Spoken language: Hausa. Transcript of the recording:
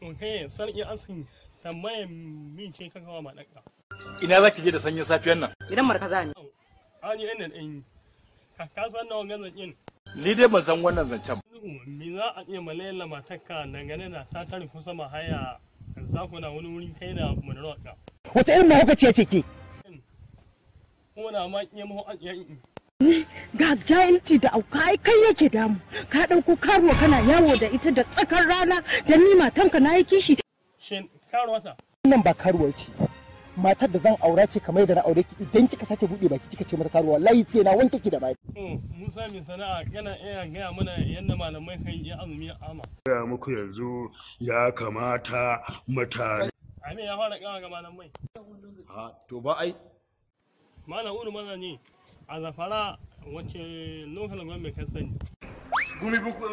Okay, sarki asin tambayar min ce ka kawo ma ɗanka. Ina za ki je da sanyin safiyan nan? Gidan markaza ne. Ani ina ɗin ka san nawa gazan ɗin. Ni dai ban san wannan zancen. Me za a iya malayla matarka dangane da ta tare kusa mahaya za ku na wani wurin kai da munarwaka. Wata irin mahaukaciya ce ke? Ko na ma iya mahu a iya Ga jahilci da auka ai kai yake damu. Ka ɗauko karuwa kana yawo da ita da tsakar rana da ni matanka na yi kishi. Shin karuwata? Wannan ba karuwa ce. Matar da zan aura ce kamar da na aure ki idan kika sake buɗe baki kika ce mata karuwa wallahi sai na wanke ki da baki. Musa mai sana'a yana iya gaya mana yadda malamai kan yi azumi a ama. Gaya muku yanzu ya kamata mutane. Amin ya fara kawa ga malamai. To ba ai. Malam Uru maza ne a Zafara wacce lokacin gwamnati ka sani. Gumi buku.